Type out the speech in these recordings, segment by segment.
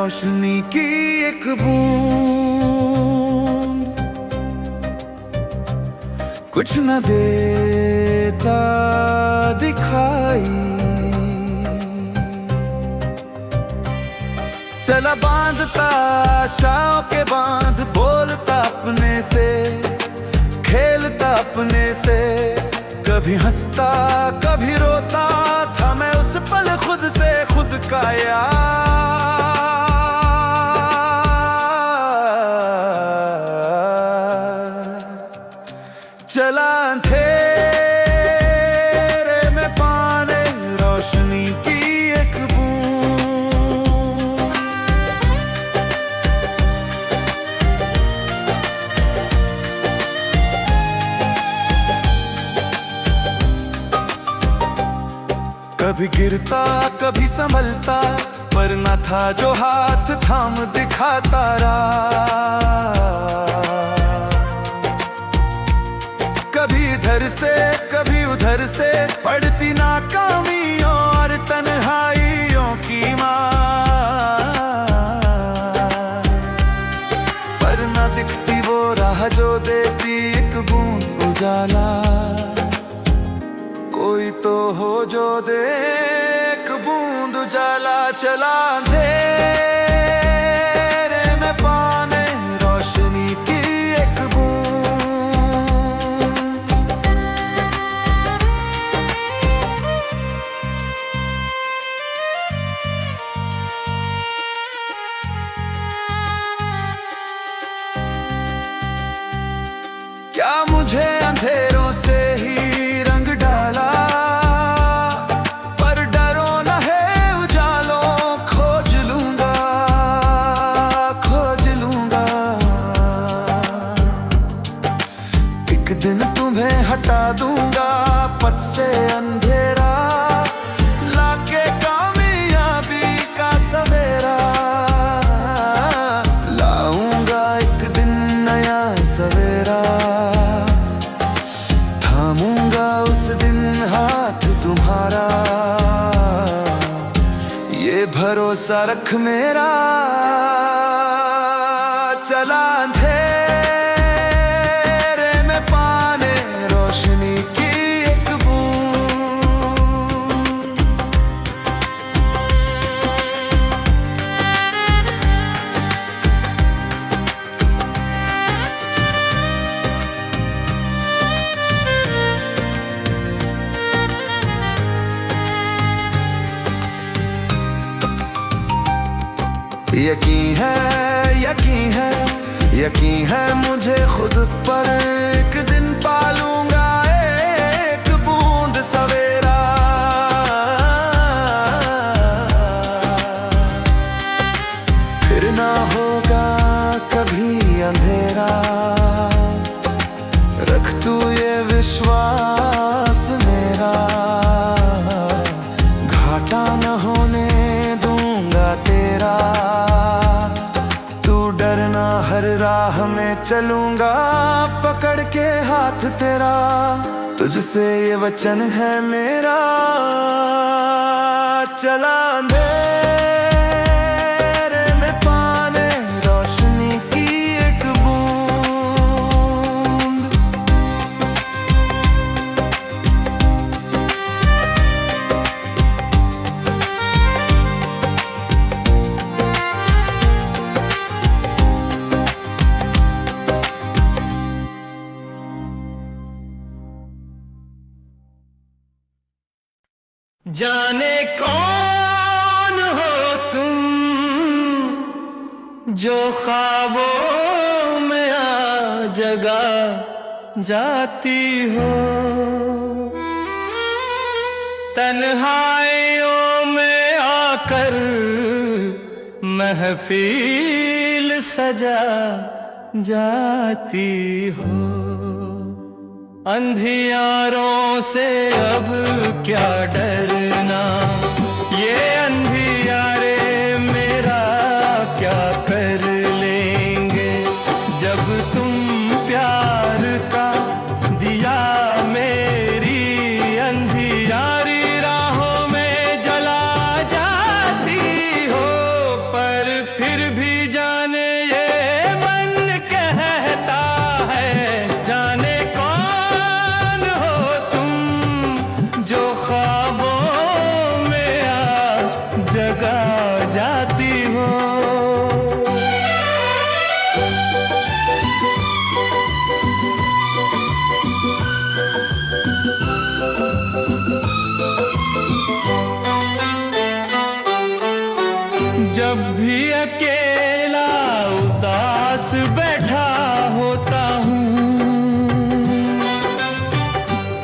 रोशनी की एक बूंद, कुछ न देता दिखाई। चला बांधता आशाओं के बांध, बोलता अपने से, खेलता अपने से। कभी हंसता कभी रोता था मैं उस पल खुद से खुद का यार। चला अंधेरे में पाने रोशनी की एक बूंद, कभी गिरता कभी संभलता, पर न था जो हाथ थाम दिखाता रहा। कभी इधर से कभी उधर से पड़ती नाकामियों और तन्हाइयों की मार, पर न दिखती वो राह जो देती एक बूंद उजाला। कोई तो हो जो दे एक बूंद उजाला। चला अंधेरे में पाने रोशनी की एक बूंद। क्या मुझे अंधेरों से ही रंग डाला, पर डरो न है उजालों, खोज लूंगा खोज लूंगा। एक दिन तुम्हें हटा दूंगा पथ से अंधेरा, लाके कामयाबी का सवेरा। लाऊंगा एक दिन नया सवेरा, थामूंगा उस दिन हाथ तुम्हारा। ये भरोसा रख मेरा। चला अंधेरे में पाने रोशनी की एक बूंद। यकीन है यकीन है यकीन है मुझे खुद पर, एक दिन पालूंगा एक बूंद सवेरा। फिर ना होगा कभी अंधेरा, रख तू ये विश्वास मेरा। घाटा न होने दूंगा तेरा, डरना हर राह में चलूंगा पकड़ के हाथ तेरा। तुझसे ये वचन है मेरा। चला अंधेरे में पाने रोशनी की एक बूंद। जाने कौन हो तुम जो ख्वाबों में आ जगा जाती हो, तन्हाइयों में आकर महफिल सजा जाती हो। अंधियारों से अब क्या डरना, ये अंधियारे मेरा क्या कर लेंगे। जब तुम प्यार का दिया मेरी अंधियारी राहों में जला जाती हो, पर अकेला उदास बैठा होता हूँ,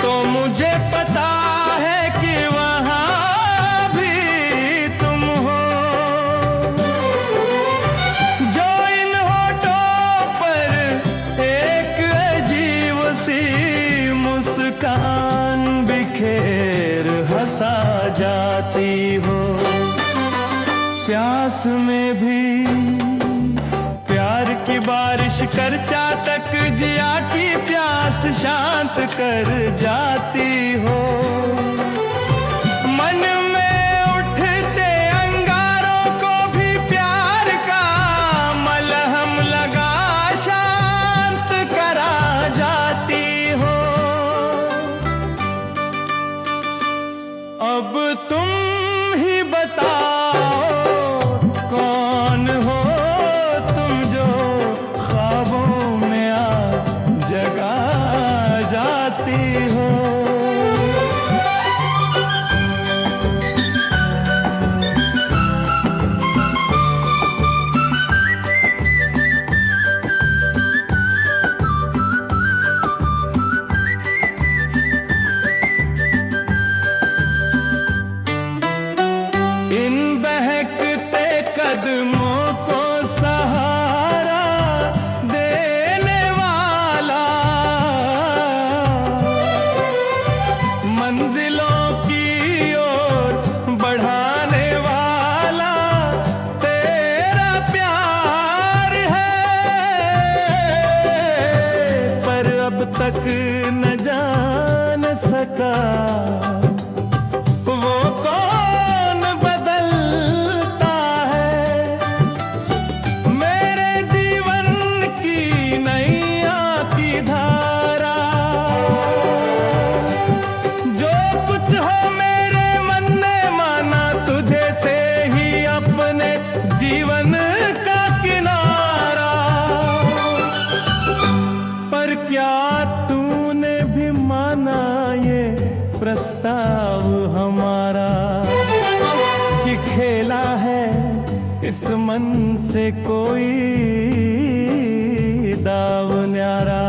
तो मुझे पता है कि वहाँ भी तुम हो, जो इन होठों पर एक अजीब सी मुस्कान बिखेर हंसा जाती हो। प्यास में भी प्यार की बारिश कर चातक जिया की प्यास शांत कर जाती हो। मन में उठते अंगारों को भी प्यार का मलहम लगा शांत करा जाती हो। अब तुम ही बताओ कौन हो तुम जो ख्वाबों में आ जगा जाती हो। इन बहकते कदमों को सहारा देने वाला, मंजिलों की ओर बढ़ाने वाला तेरा प्यार है। पर अब तक न जान सका वो कौन बदलता है मेरे जीवन की नैया की धारा। जो कुछ हो मेरे मन ने माना तुझे से ही अपने जीवन का किनारा। पर क्या तूने भी माना ये प्रस्ताव हमारा कि खेला है इस मन से कोई दाव न्यारा।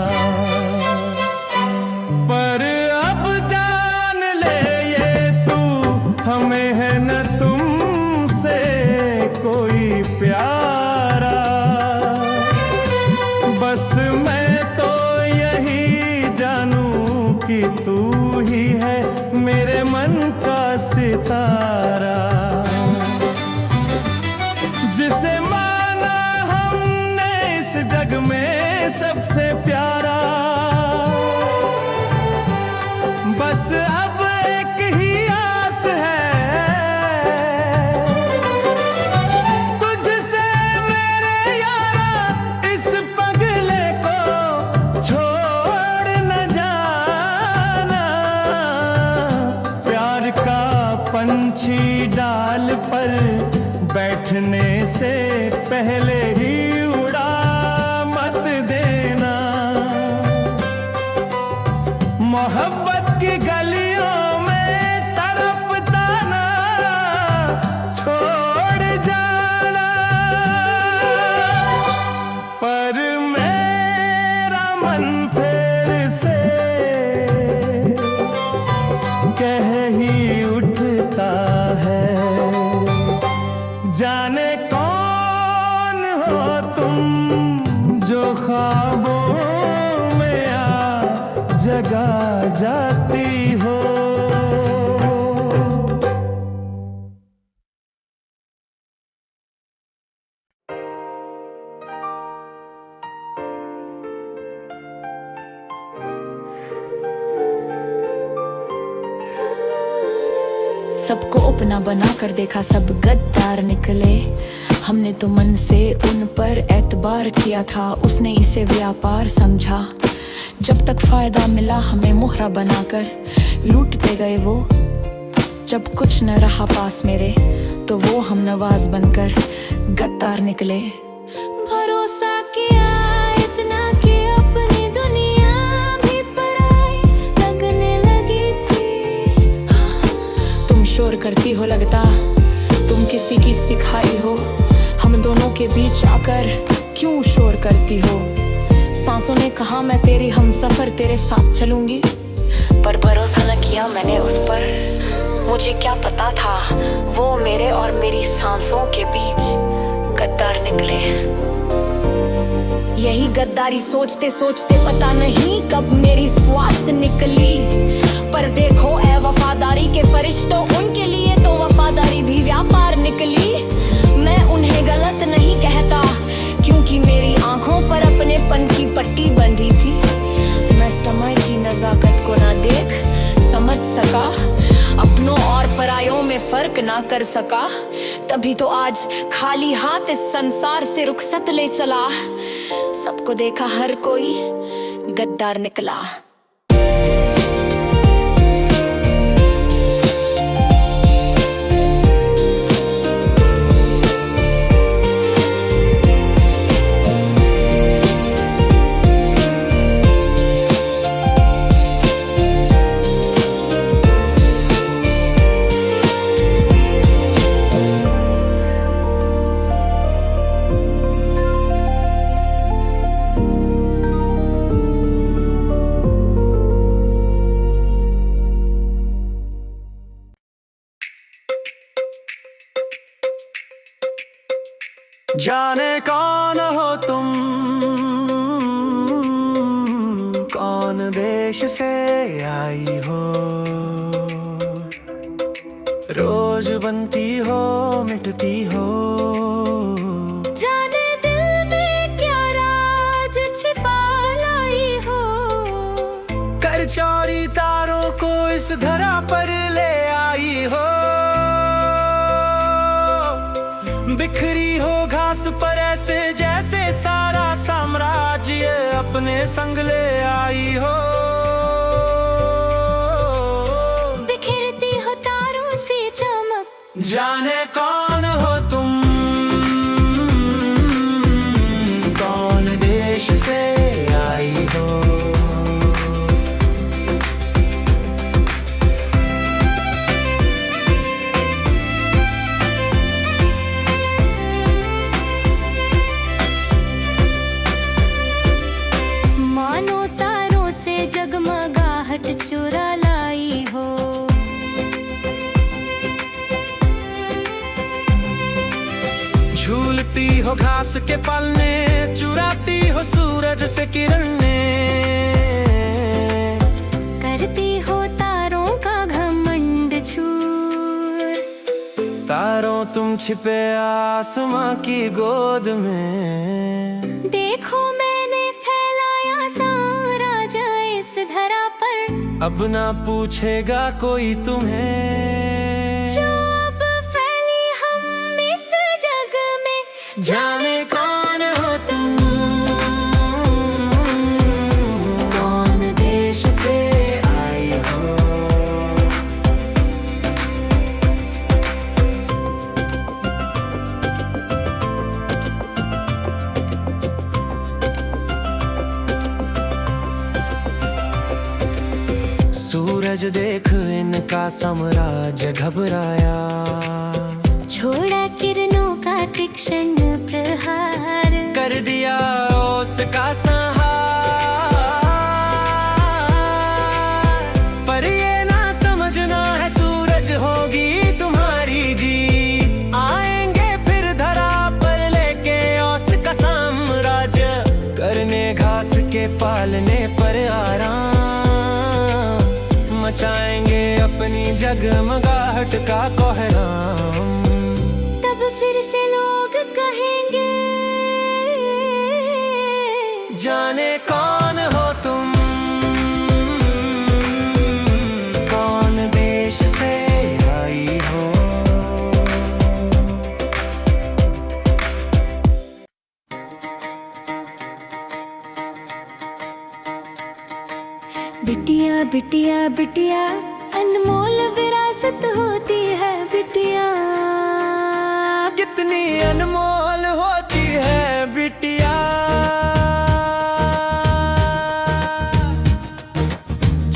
पर अब जान ले ये तू हमें है न तुमसे कोई प्यारा। बस मैं तो यही जानूं कि तू ही है मेरे मन का सितारा। जिसे माना हमने इस जग में सबसे प्यारा। बस अब एक ही आस है तुझसे मेरे यारा, इस पगले को छोड़ न जाना। प्यार का पंछी डाल पर बैठने से पहले ही उड़ा मत देना। मोहब्बत की गलियों में तड़पता ना छोड़ जाना। पर मेरा मन फिर से कह ही उठता है, जाने कौन हो तुम जो ख्वाबों में आ जगा जाती हो। सबको अपना बना कर देखा सब गद्दार निकले। हमने तो मन से उन पर एतबार किया था, उसने इसे व्यापार समझा। जब तक फायदा मिला हमें मुहरा बनाकर लूटते गए वो। जब कुछ न रहा पास मेरे तो वो हम नवाज बनकर गद्दार निकले। भरोसा किया इतना कि अपनी दुनिया भी पराई लगने लगी थी। तुम शोर करती हो लगता तुम किसी की सिखाई हो, हम दोनों के बीच आकर क्यों शोर करती हो? सांसों ने कहा मैं तेरी हमसफर तेरे साथ चलूंगी, पर भरोसा न किया मैंने उस पर। मुझे क्या पता था वो मेरे और मेरी सांसों के बीच गद्दार निकले। यही गद्दारी सोचते सोचते पता नहीं कब मेरी श्वास निकली। पर देखो ए वफादारी के फरिश्तों, उनके लिए तो वफादारी भी व्यापार निकली। मैं उन्हें गलत नहीं कहता, क्योंकि मेरी आंखों पर अपनेपन की पट्टी बंधी थी। मैं समय की नजाकत को ना देख समझ सका, अपनों और परायों में फर्क ना कर सका। तभी तो आज खाली हाथ इस संसार से रुखसत ले चला। सबको देखा हर कोई गद्दार निकला। जाने कौन हो तुम, कौन देश से आई हो, रोज बनती हो मिटती हो। जाने दिल में क्या राज छिपा लाई हो, कर चोरी तारों को इस धरा पर ले आई हो। बिखरी हो घास पर ऐसे जैसे सारा साम्राज्य अपने संग ले आई हो। बिखरती हो तारों सी चमक, जाने कौन हो तुम, कौन देश से आई हो। चुरा लाई हो, झूलती हो घास के पलने, चुराती हो सूरज से किरणें, करती हो तारों का घमंड चूर। तारों तुम छिपे आसमां की गोद में, देखो मैंने फैलाया साम्राज्य इस धरा पर। अब ना पूछेगा कोई तुम्हें, जो अब फैली हम इस जग में। जाने कौन हो तुम, कौन देश से आई हो। सूरज देख इनका साम्राज्य घबराया, छोड़ा किरणों का तीक्ष्ण प्रहार, कर दिया उसका संहार। पर ये ना समझना है सूरज होगी तुम्हारी जीत, आएंगे फिर धरा पर लेके उसका साम्राज्य, करने घास के पालने पर आराम, मचाएंगे अपनी जगमगाहट का कोहराम। तब फिर से लोग कहेंगे, जाने कौन हो तुम, कौन देश से आई हो। बिटिया बिटिया बिटिया अनमोल विरासत होती है बिटिया। कितनी अनमोल होती है बिटिया,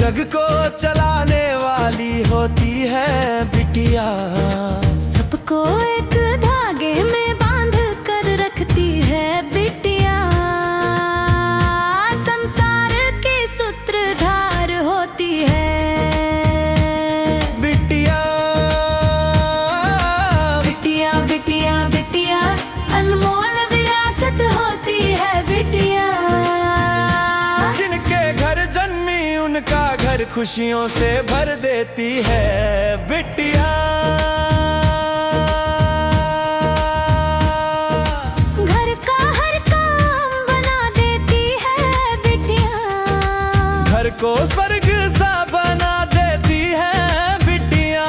जग को चलाने वाली होती है बिटिया। सबको एक धागे में बांध कर रख घर खुशियों से भर देती है बिटिया। घर का हर काम बना देती है बिटिया। घर को स्वर्ग सा बना देती है बिटिया।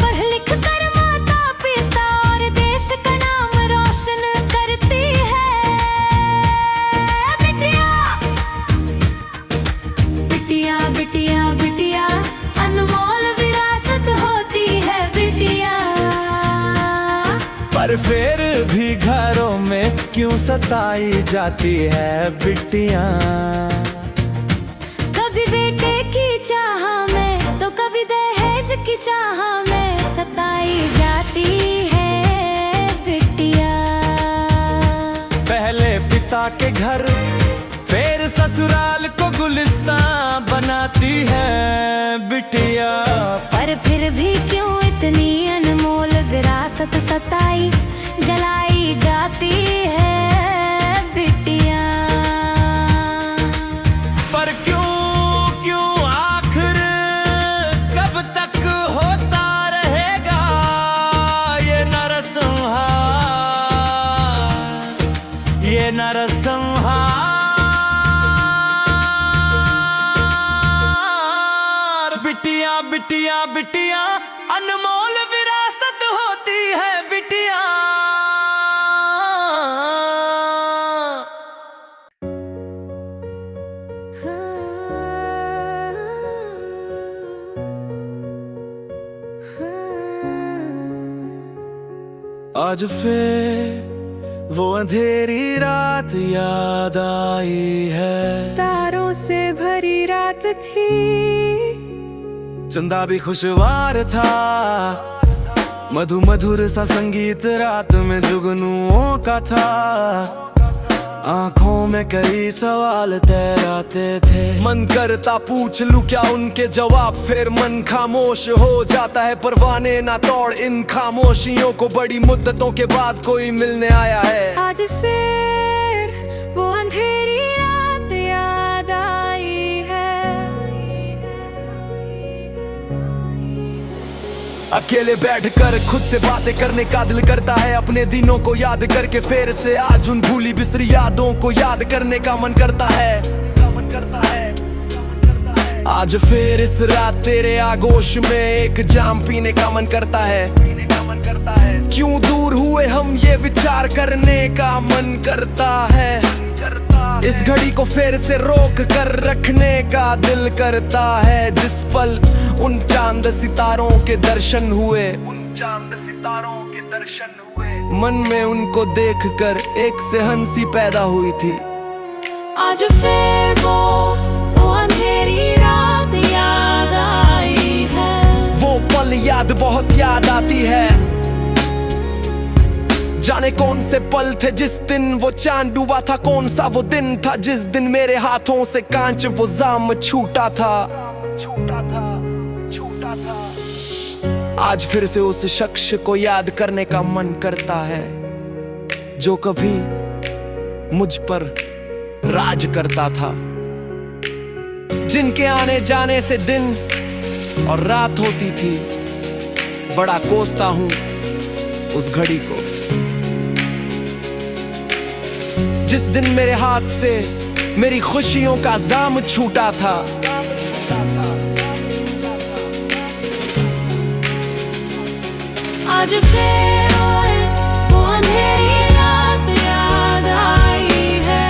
पढ़ लिख कर माता पिता और देश का नाम रोशन करती है बिटिया। बिटिया बिटिया बिटिया अनमोल विरासत होती है बिटिया। पर फिर भी घरों में क्यों सताई जाती है बिटिया। कभी बेटे की चाह में तो कभी दहेज की चाह में सताई जाती है बिटिया। पहले पिता के घर फिर ससुराल को गुलिस्तान बनाती है बिटिया। पर फिर भी क्यों इतनी अनमोल विरासत सताई जलाई जाती है बिटिया। पर क्यों आखिर कब तक होता रहेगा ये नरसंहार, ये नरसंहार। बिटिया बिटिया बिटिया अनमोल विरासत होती है बिटिया। आज फिर वो अंधेरी रात याद आई है। तारों से भरी रात थी, चंदा भी खुशवार था, मधु मधुर सा संगीत रात में जुगनुओं का था। आंखों में कई सवाल तैराते थे, मन करता पूछ लूं क्या उनके जवाब, फिर मन खामोश हो जाता है। परवाने ना तोड़ इन खामोशियों को, बड़ी मुद्दतों के बाद कोई मिलने आया है। आज फिर वो अंधेरी रात याद आई है। अकेले बैठकर खुद से बातें करने का दिल करता है, अपने दिनों को याद करके फिर से आज उन भूली बिसरी यादों को याद करने का मन करता है। आज फिर इस रात तेरे आगोश में एक जाम पीने का मन करता है। क्यों दूर हुए हम ये विचार करने का मन करता है। इस घड़ी को फिर से रोक कर रखने का दिल करता है, जिस पल उन चांद सितारों के दर्शन हुए, मन में उनको देखकर एक से हंसी पैदा हुई थी। आज फिर वो अंधेरी रात याद आई है। वो पल याद बहुत याद आती है, जाने कौन से पल थे जिस दिन वो चांद डूबा था, कौन सा वो दिन था जिस दिन मेरे हाथों से कांच वो जाम छूटा था। आज फिर से उस शख्स को याद करने का मन करता है, जो कभी मुझ पर राज करता था, जिनके आने जाने से दिन और रात होती थी। बड़ा कोसता हूं उस घड़ी को, जिस दिन मेरे हाथ से मेरी खुशियों का जाम छूटा था। आज फिर वो अंधेरी रात याद आई है।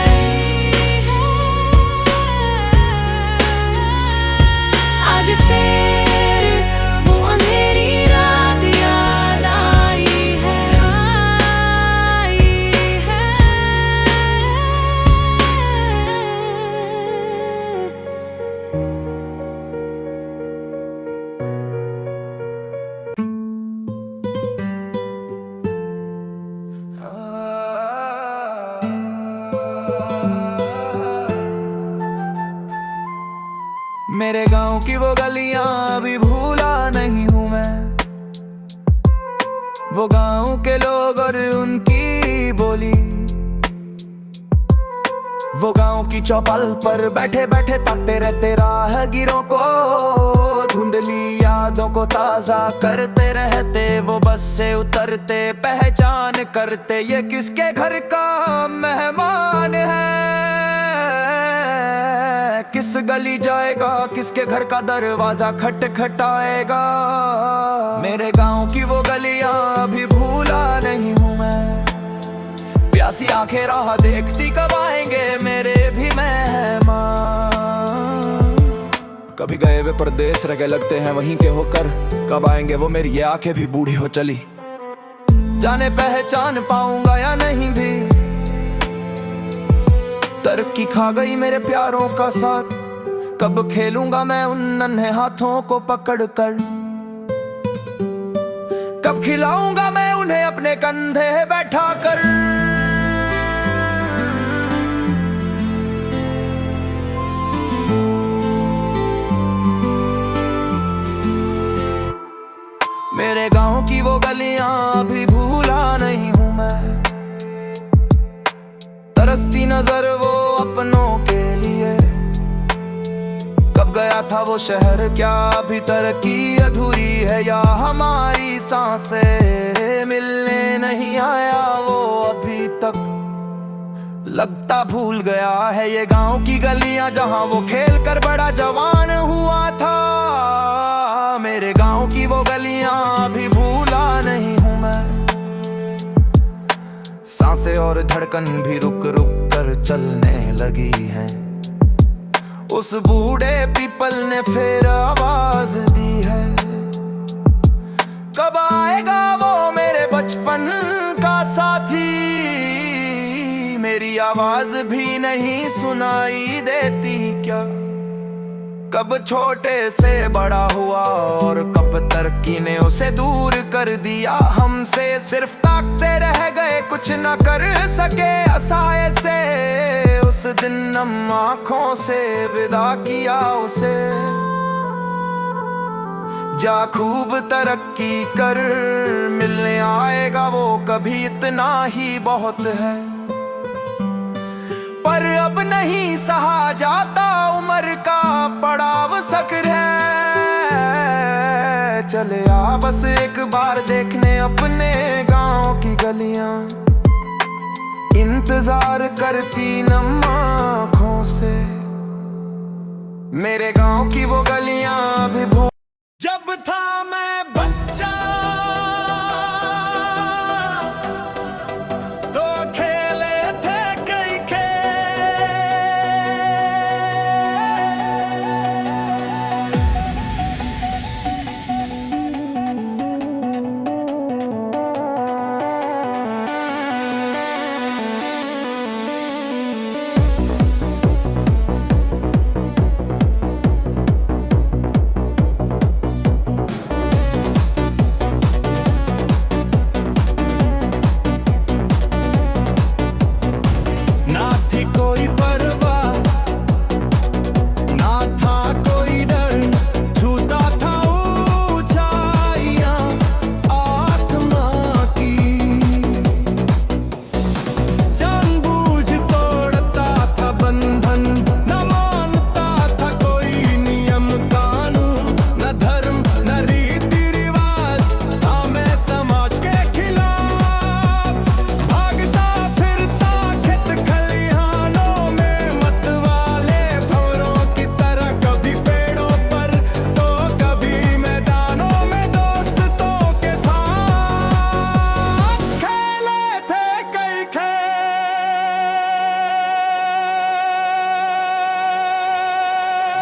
आज फिर वो अंधेरी रात याद आई है, आई है। मेरे गांव की वो गलियां अभी भूला नहीं हूं मैं, वो गांव के लोग और उनकी बोली, वो गांव की चौपाल पर बैठे बैठे ताकते रहते राहगीरों को, धुंधली यादों को ताजा करते रहते। वो बस से उतरते पहचान करते, ये किसके घर का मेहमान है, किस गली जाएगा, किसके घर का दरवाजा खटखटाएगा। मेरे गांव की वो गलियां अभी भूला नहीं हूँ मैं, प्यासी आंखें राह देखती कब आएंगे मेरे भी मेहमान। कभी गए वे परदेस रह गए लगते हैं वहीं के होकर, कब आएंगे वो मेरी ये आंखें भी बूढ़ी हो चली। जाने पहचान पाऊंगा या नहीं भी, तरक्की खा गई मेरे प्यारों का साथ। कब खेलूंगा मैं उन नन्हे हाथों को पकड़कर, कब खिलाऊंगा मैं उन्हें अपने कंधे बैठा कर। मेरे गांव की वो गलियां अभी भूला नहीं हूं मैं, तरसती नजर वो अपनों के लिए। कब गया था वो शहर, क्या अभी तरक्की अधूरी है, या हमारी सांसें मिलने नहीं आया वो अभी तक। लगता भूल गया है ये गांव की गलियां जहां वो खेल कर बड़ा जवान हुआ था। मेरे गांव की वो गलियां अभी भूला नहीं हूं मैं, सांसें और धड़कन भी रुक रुक कर चलने लगी है। उस बूढ़े पीपल ने फिर आवाज दी है, कब आएगा वो मेरे बचपन का साथी। मेरी आवाज भी नहीं सुनाई देती क्या, कब छोटे से बड़ा हुआ और कब तरक्की ने उसे दूर कर दिया हमसे। सिर्फ ताकते रह गए कुछ न कर सके असहाय से, उस दिन नम आँखों से विदा किया उसे। जा खूब तरक्की कर, मिलने आएगा वो कभी, इतना ही बहुत है। पर अब नहीं सहा जाता, उम्र का पड़ाव सकर है। चले आ बस एक बार देखने अपने गांव की गलियां, इंतजार करती नम आँखों से। मेरे गांव की वो गलियां भी भूल। जब था मैं बच्चा तो खेले थे कई खेल, ना थी कोई परवाह, ना था कोई डर, छूता था ऊंचाइयां आसमां की। जानबूझ तोड़ता था बंधन, न मानता था कोई नियम कानून, न धर्म न रीति रिवाज, था मैं समाज के खिलाफ। भागता फिरता खेत खलिहानों में, मत वाले भंवरों की तरह, कभी पेड़ों पर तो कभी मैदानों में, दोस्तों के साथ खेले थे कई खेल।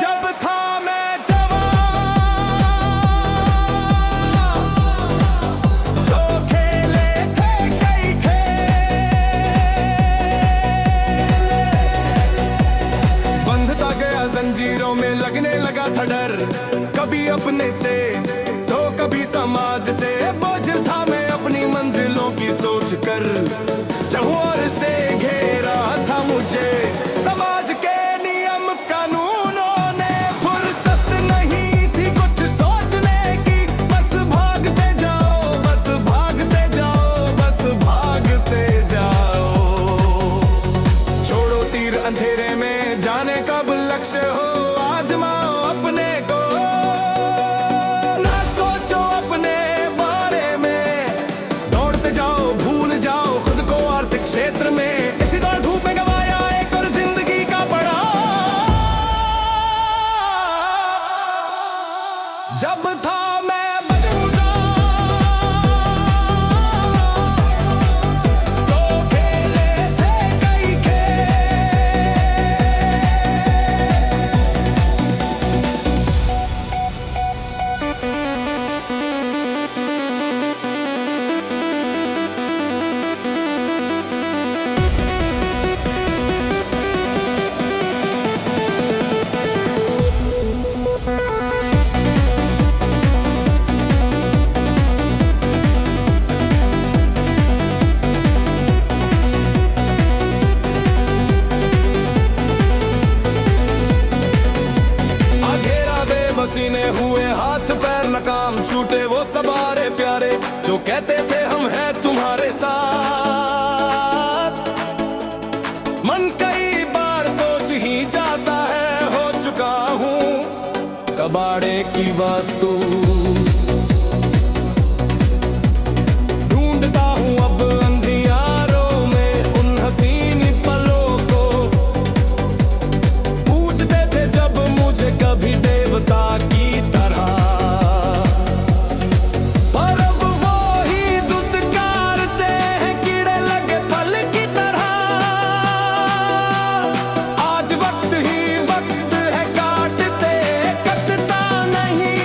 जब था मैं जवान तो खेले थे कई खेल। बंधता गया जंजीरों में, लगने लगा था डर, कभी अपने से तो कभी समाज से। बोझिल था मैं अपनी मंजिलों की सोच कर, चहुओर से घेरा था मुझे समाज के नियम कानूनों ने। फुर्सत नहीं थी कुछ सोचने की, बस भागते जाओ, बस भागते जाओ, बस भागते जाओ। छोड़ो तीर अंधेरे कैसे हो आजमाओ अपने को, ना सोचो अपने बारे में, दौड़ते जाओ भूल जाओ खुद को आर्थिक क्षेत्र में, इसी दौड़ धूप में गवाया एक और जिंदगी का पड़ाव। जब था मैं बचूंगा तो खेले थे कई खेल, पसीने हुए हाथ पैर नाकाम, छूटे वो सवारे प्यारे जो कहते थे हम हैं तुम्हारे साथ। मन कई बार सोच ही जाता है हो चुका हूँ कबाड़े की वस्तु, ढूंढता हूँ अब अंधियारों में उन हसीन पलों को, पूछते थे जब मुझे कभी देवता की तरह, पर अब वो ही दुत्कारते हैं कीड़े लगे फल की तरह। आज वक्त ही वक्त है काटते कटता नहीं,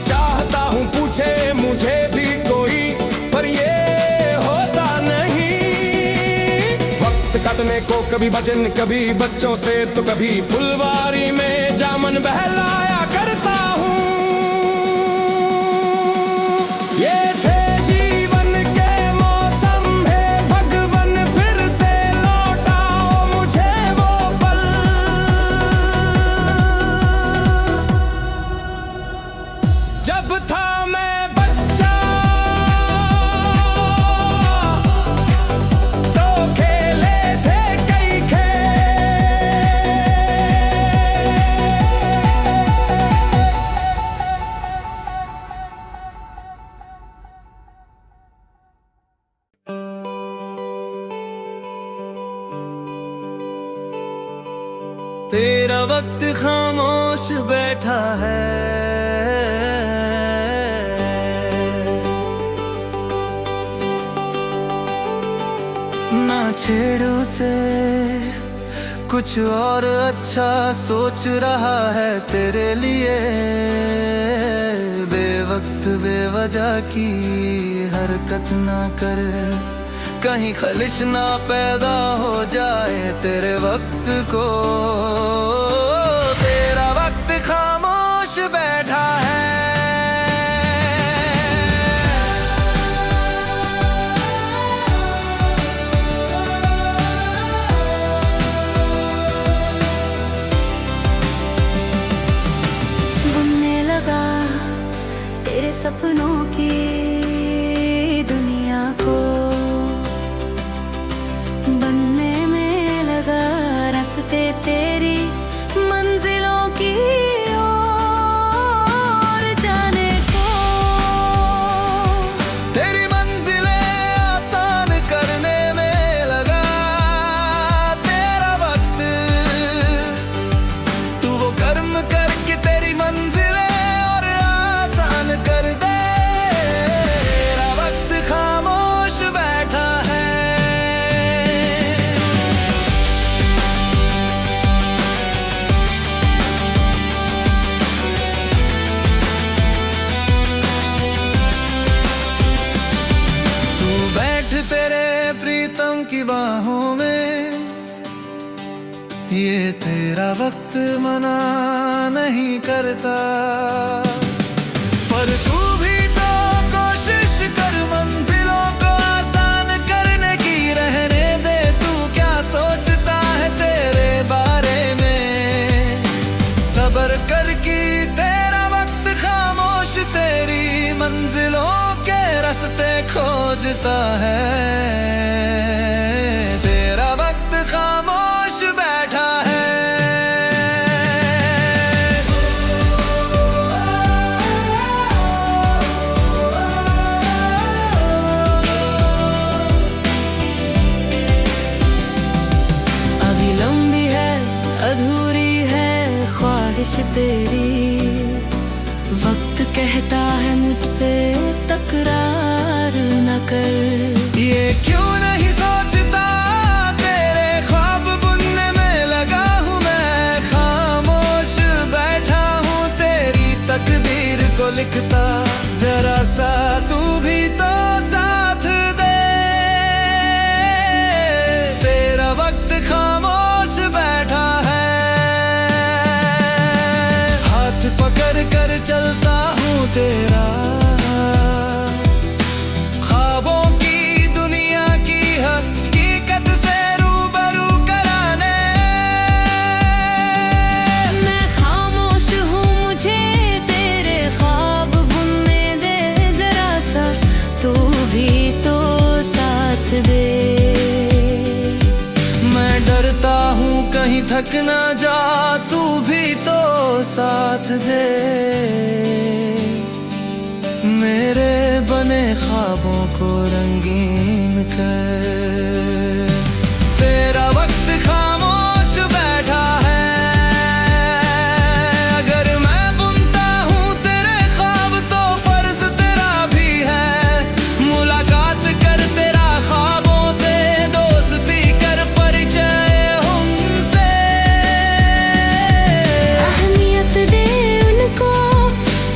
चाहता हूँ पूछे मुझे भी कोई पर ये होता नहीं। वक्त काटने को कभी भजन कभी बच्चों से तो कभी फुलवारी में जामन बहलाया करता हूँ। ये थे जीवन के मौसम है भगवन फिर से लौटाओ मुझे वो पल, जब था मैं बच्चा तो खेले थे कई खेल। तेरा वक्त खामोश बैठा है, ना छेड़ो से कुछ और अच्छा सोच रहा है तेरे लिए। बेवक्त बेवजह की हरकत ना कर, कहीं खलिश ना पैदा हो जाए तेरे वक्त को। तेरा वक्त खामोश बैठा है, बुनने लगा तेरे सपनों की दुनिया को, बनने में लगा रास्ते तेरी मंजिलों की ओर जाने को। तेरी मंजिलें आसान करने में लगा तेरा वक्त, तू वो कर्म करके तेरी मंजिलें और आसान कर दे। तेरा वक्त खामोश बैठा है, की बाहों में। ये तेरा वक्त मना नहीं करता, पर तू भी तो कोशिश कर मंजिलों को आसान करने की। रहने दे, तू क्या सोचता है तेरे बारे में। सब्र कर कि तेरा वक्त खामोश तेरी मंजिलों के रास्ते खोजता है। तेरा वक्त खामोश बैठा है। क्यों नहीं सोचता, तेरे ख्वाब बुनने में लगा हूँ मैं, खामोश बैठा हूँ तेरी तकदीर को लिखता। जरा सा तू भी तो साथ दे, तेरा वक्त खामोश बैठा है। हाथ पकड़ कर चलता हूँ तेरा, ख्वाबों की दुनिया की हकीकत से रूबरू कराने। मैं खामोश हूँ, मुझे तेरे ख्वाब बुनने दे, जरा सा तू भी तो साथ दे। मैं डरता हूँ कहीं थक ना जा, तू भी तो साथ दे। मेरे बने ख्वाबों को रंगीन कर, तेरा वक्त खामोश बैठा है। अगर मैं बुनता हूँ तेरे ख्वाब तो फर्ज तेरा भी है, मुलाकात कर तेरा ख्वाबों से, दोस्ती कर परिचय हमसे। अहमियत दे उनको,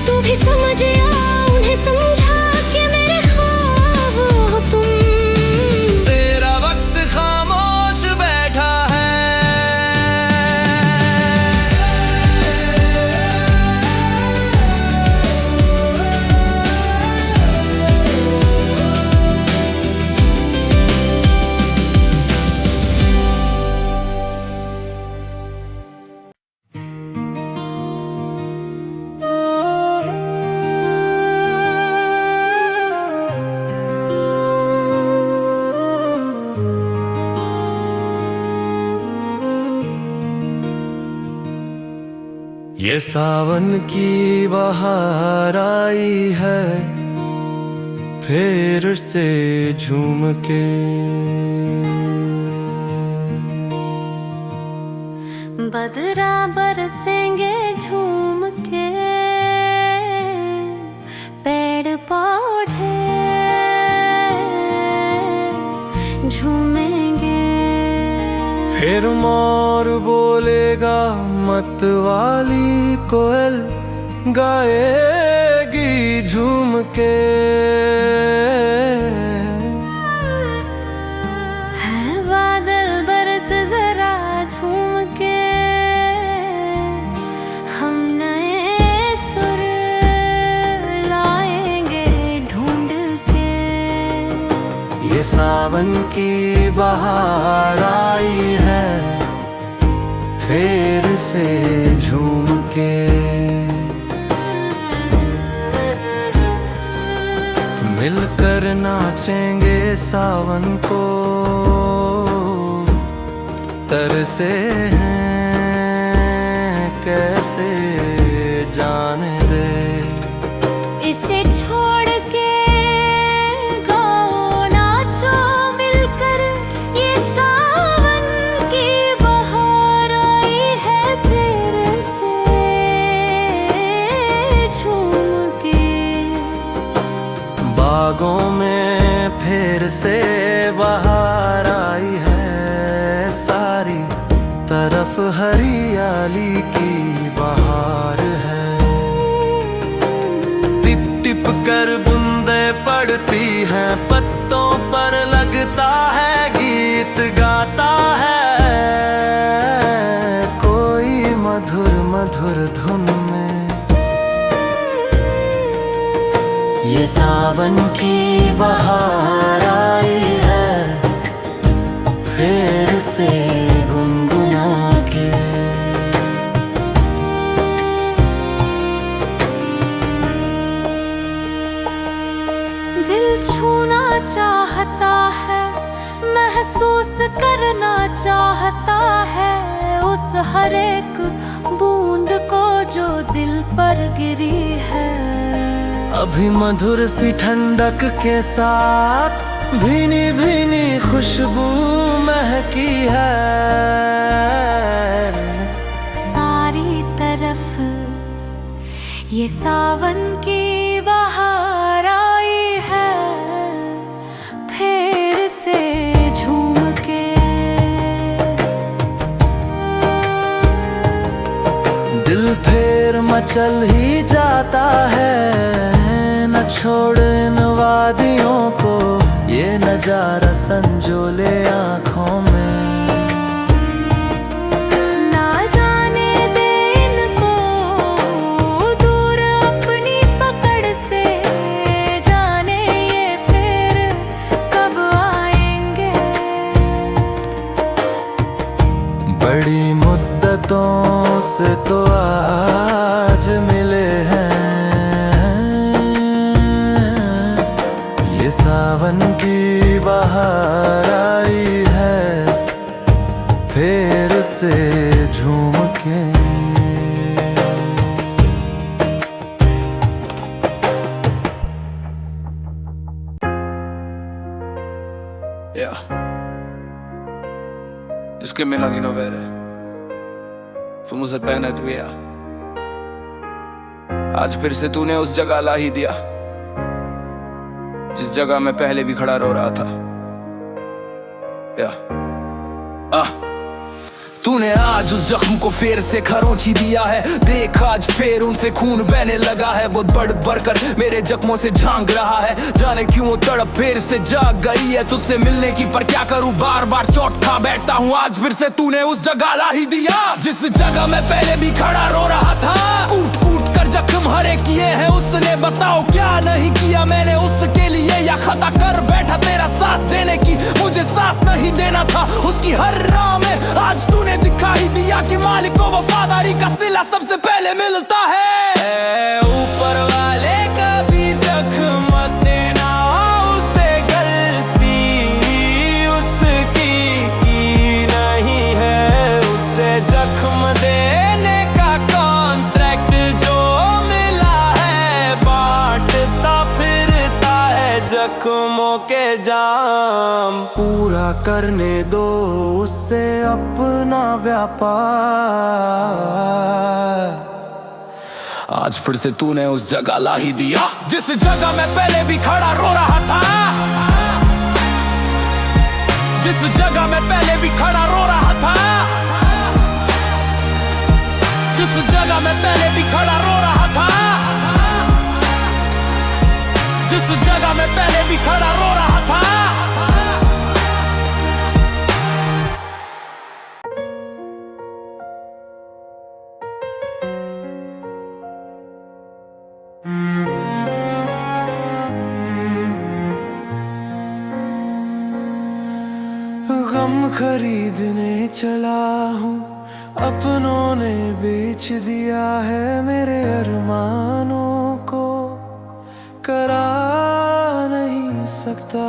तू भी समझ आ उन्हें, समझा कि मेरे ख्वाब हो तुम। तेरा वक्त खामोश बैठा है। ये सावन की बहार आई है, फिर से झूम के। बदरा बरसेंगे झूम के, पेड़ पौधे झूमेंगे। फिर मोर बोलेगा, मतवाली कोयल गाएगी झूम के। है बादल बरस जरा झूम के, हम नए सुर लाएंगे ढूंढ के। ये सावन की बहार आई है, फिर से झूम के। मिलकर नाचेंगे सावन को, तरसे हैं कैसे जाने दे। इसे छोड़ के गाओ नाचो मिलकर, ये सावन की बहार आई है, फिर से झूम के। बागों में फिर से बहार आई है, सारी तरफ हरियाली की बहार है। टिप टिप कर बूंदे पड़ती हैं पत्तों पर, लगता है गीत गाता है कोई मधुर मधुर धुन में। ये सावन की बहार आई है, फिर से गुनगुना के। दिल छूना चाहता है, महसूस करना चाहता है, उस हर एक बूंद को जो दिल पर गिरी है। अभी मधुर सी ठंडक के साथ भीनी भीनी खुशबू महकी है। सारी तरफ ये सावन की बहार आई है, फिर चल ही जाता है, न छोड़ इन वादियों को ये नजारा संजो ले आँखों में। ना जाने दे इनको दूर अपनी पकड़ से, जाने ये फिर कब आएंगे। बड़ी मुद्दतों से तो आज मिले हैं, ये सावन की बहार आई है फिर से झूम के। Just che me la di novere Fumus e bene tu या आज फिर से तूने उस जगह ला ही दिया जिस जगह मैं पहले भी खड़ा रो रहा था। तूने आज उस जख्म को फिर से खरोंची दिया है। देख आज फिर उनसे खून बहने लगा है। वो बढ़ बढ़ कर मेरे जख्मों से झांक रहा है। जाने क्यों वो तड़प फिर से जाग गई है तुझसे मिलने की, पर क्या करूं बार बार चोट खा बैठता हूँ। आज फिर से तूने उस जगह ला ही दिया जिस जगह मैं पहले भी खड़ा रो रहा था। कूट कूट कर जख्म हरे किए हैं उसने, बताओ क्या नहीं किया मैंने उसके लिए। या खता कर बैठा तेरा साथ देने की, मुझे साथ नहीं देना था उसकी हर राह में। आज तूने दिखा ही दिया कि मालिक को वफादारी का सिला सबसे पहले मिलता है। ऊपर वाले का भी जख्म मत देना, उससे गलती उसकी की नहीं है। उससे जख्म देने का कॉन्ट्रैक्ट जो मिला है, बांटता फिरता है जख्मों के जाम। पूरा करने दो उससे अपना व्यापार। आज फिर से तूने उस जगह ला ही दिया जिस जगह मैं पहले भी खड़ा रो रहा था। जिस जगह मैं पहले भी खड़ा रो रहा था। जिस जगह मैं पहले भी खड़ा रो रहा था। जिस जगह मैं पहले भी खड़ा रो रहा था। गम खरीदने चला हूँ, अपनों ने बेच दिया है मेरे अरमानों को करा नहीं सकता।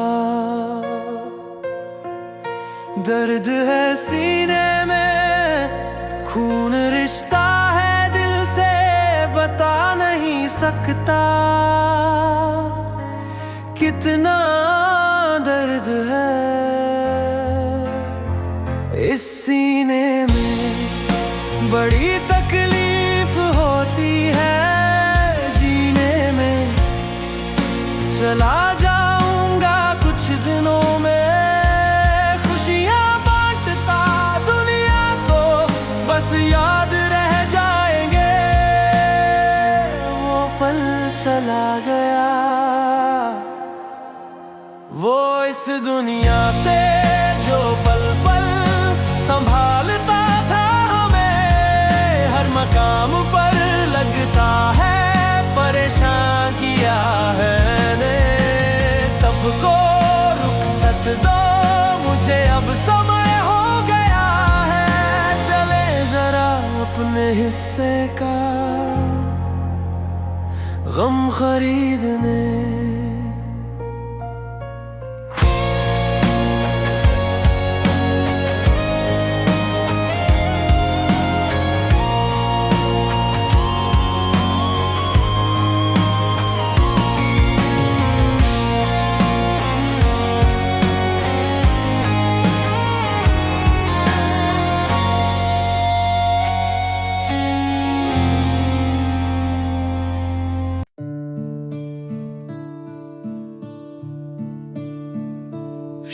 दर्द है सीने में, खून रिश्ता है दिल से बता नहीं सकता। कितना दर्द है इस सीने में, बड़ी तकलीफ होती है जीने में। चला जाऊंगा कुछ दिनों में, खुशियां बांटता दुनिया को, बस याद रह जाएंगे वो पल चला गया। वो इस दुनिया से जो पल पल संभालता था हमें, हर मकाम पर लगता है परेशान किया है ने। सबको रुखसत दो मुझे अब समय हो गया है। चले जरा अपने हिस्से का गम खरीदने।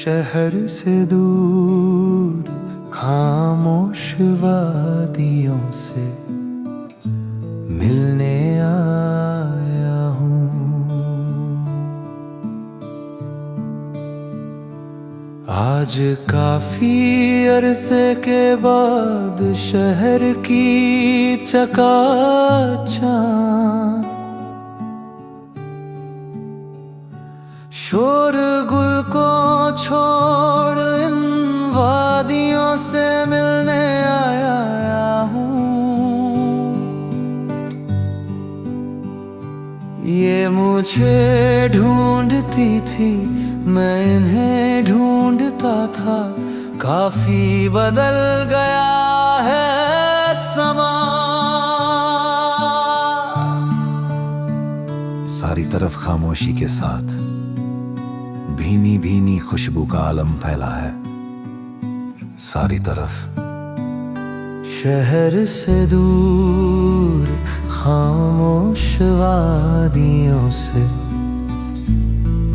शहर से दूर खामोश वादियों से मिलने आया हूँ। आज काफी अरसे के बाद शहर की चकाचौंध, शोरगुल को छोड़ इन वादियों से मिलने आया हूँ। ये मुझे ढूंढती थी, मैं इन्हें ढूंढता था। काफी बदल गया है समा। सारी तरफ खामोशी के साथ भीनी भीनी खुशबू का आलम फैला है। सारी तरफ शहर से दूर खामोश वादियों से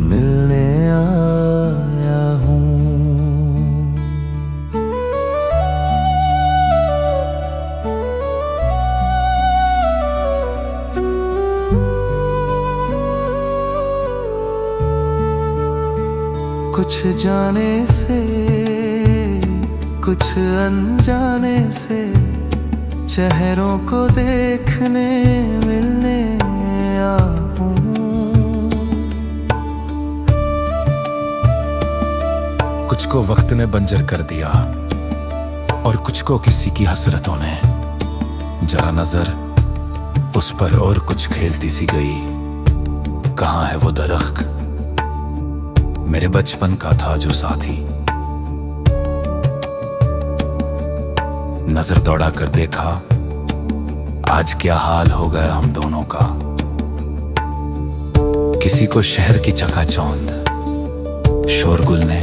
मिलने आया हूँ। कुछ जाने से कुछ अनजाने से चेहरों को देखने मिलने आया हूँ। कुछ को वक्त ने बंजर कर दिया और कुछ को किसी की हसरतों ने। जरा नजर उस पर और कुछ खेलती सी गई। कहाँ है वो दरख्त मेरे बचपन का था जो साथी। नजर दौड़ा कर देखा आज क्या हाल हो गया हम दोनों का। किसी को शहर की चकाचौंध शोरगुल ने,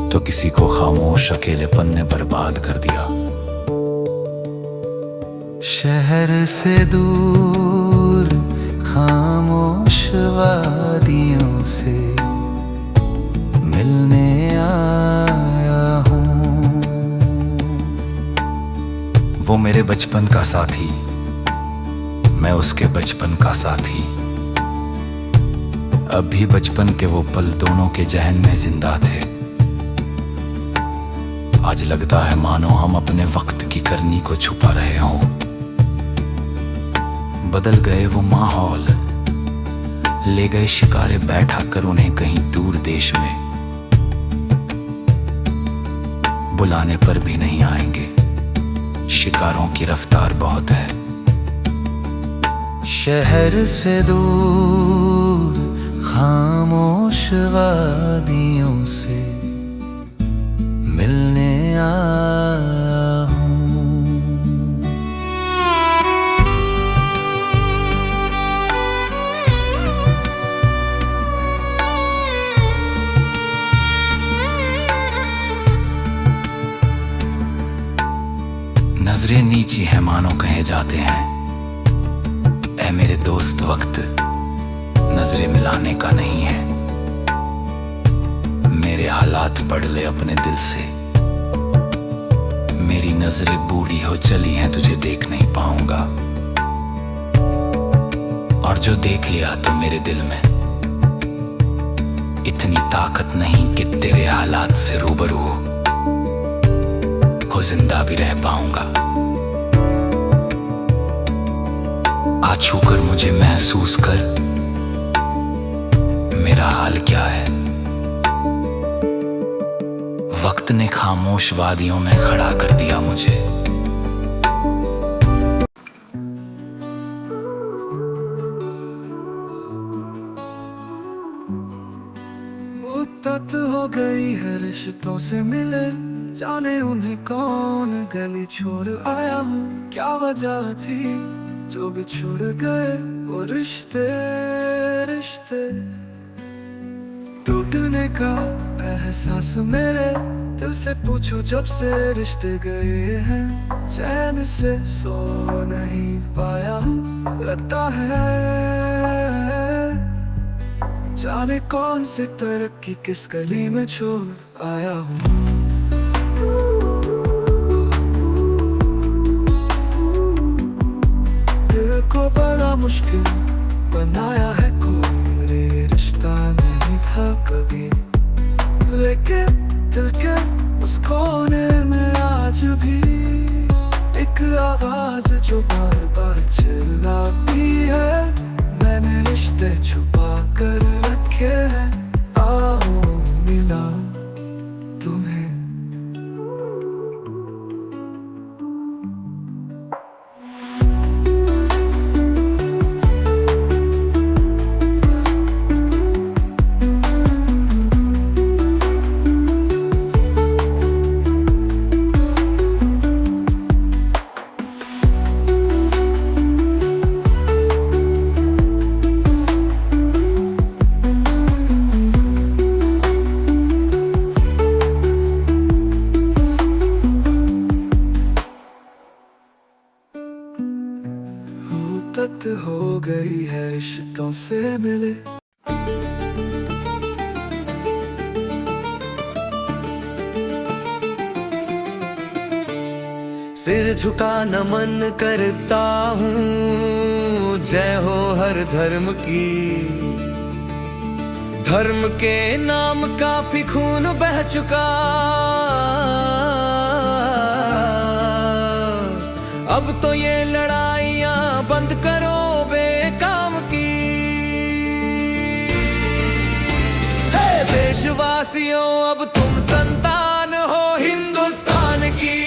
तो किसी को खामोश अकेलेपन ने बर्बाद कर दिया। शहर से दूर खामोश वादियों से मिलने आया हूँ। वो मेरे बचपन का साथी, मैं उसके बचपन का साथी। अब भी बचपन के वो पल दोनों के जहन में जिंदा थे। आज लगता है मानो हम अपने वक्त की करनी को छुपा रहे हों। बदल गए वो माहौल, ले गए शिकारे बैठा कर उन्हें कहीं दूर देश में। बुलाने पर भी नहीं आएंगे, शिकारों की रफ्तार बहुत है। शहर से दूर खामोश वादियों से मिलने आया हूँ। नजरें नीची है मानो कहे जाते हैं। ऐ मेरे दोस्त वक्त नजरें मिलाने का नहीं है। मेरे हालात पढ़ ले अपने दिल से। मेरी नजरें बूढ़ी हो चली हैं, तुझे देख नहीं पाऊंगा। और जो देख लिया तो मेरे दिल में इतनी ताकत नहीं कि तेरे हालात से रूबरू हो जिंदा भी रह पाऊंगा। आ छू कर मुझे महसूस कर मेरा हाल क्या है। वक्त ने खामोश वादियों में खड़ा कर दिया मुझे। मुद्दत हो गई है रिश्तों से मिले, जाने उन्हें कौन गली छोड़ आया हूँ। क्या वजह थी जो बिछुड़ गए वो रिश्ते रिश्ते। टूटने का एहसास मेरे दिल से पूछो जब से रिश्ते गए हैं। चैन से सो नहीं पाया हूँ, लगता है जाने कौन सी तरक्की किस गली में छोड़ आया हूँ। बड़ा मुश्किल बनाया है कोई रिश्ता नहीं था कभी, लेकिन दिल के उस कोने में आज भी एक आवाज जो बार बार चिल्लाती है, मैंने रिश्ते छुपा कर रखे हैं, आओ मिला तुम्हें। मुद्दत हो गई है रिश्तों से मिले, सिर झुका नमन करता हूँ, जय हो हर धर्म की। धर्म के नाम काफी खून बह चुका, अब तो ये लड़ाइयाँ बंद करो बेकाम की। हे देशवासियों, अब तुम संतान हो हिंदुस्तान की,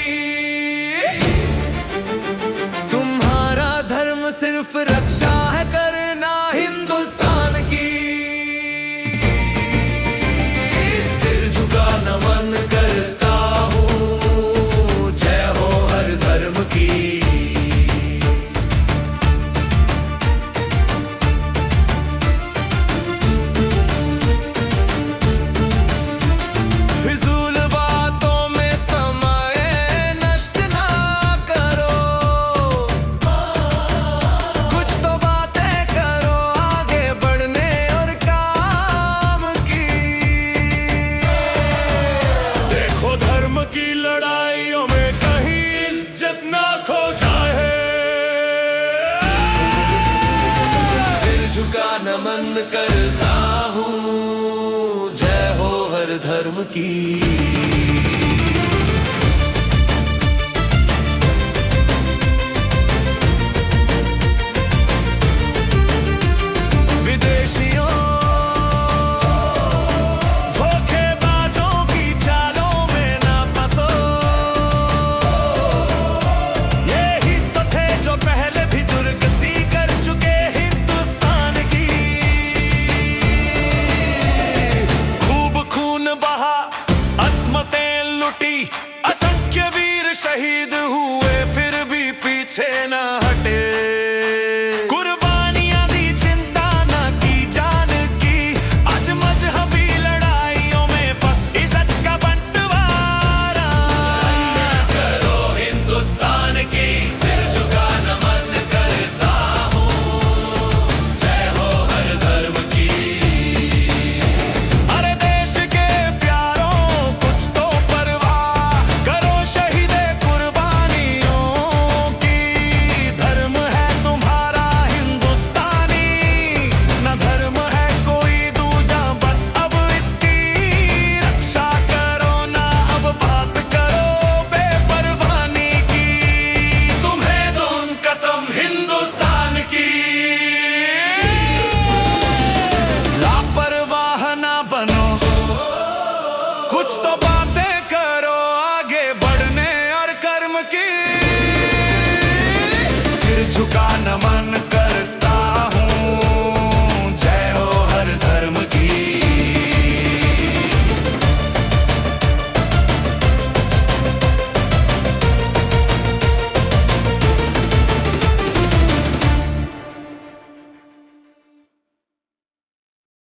तुम्हारा धर्म सिर्फ रक्षा है करना हिंदुस्तान की। सिर झुका नमन करता हूँ, जय हो हर धर्म की। फिजूल बातों में समय नष्ट ना करो, कुछ तो बातें करो आगे बढ़ने और काम की। देखो धर्म की लड़ाइयों में कहीं इज्जत ना खो जाए, सिर झुका नमन करता हूँ, जय हो हर धर्म की। विदेशियों, धोखेबाजों की चालों में ना फंसो, यही तो थे जो पहले भी दुर्गति कर चुके हिंदुस्तान की। खूब खून बहा, असमतें लुटी, असंख्य वीर शहीद हुए, फिर भी पीछे ना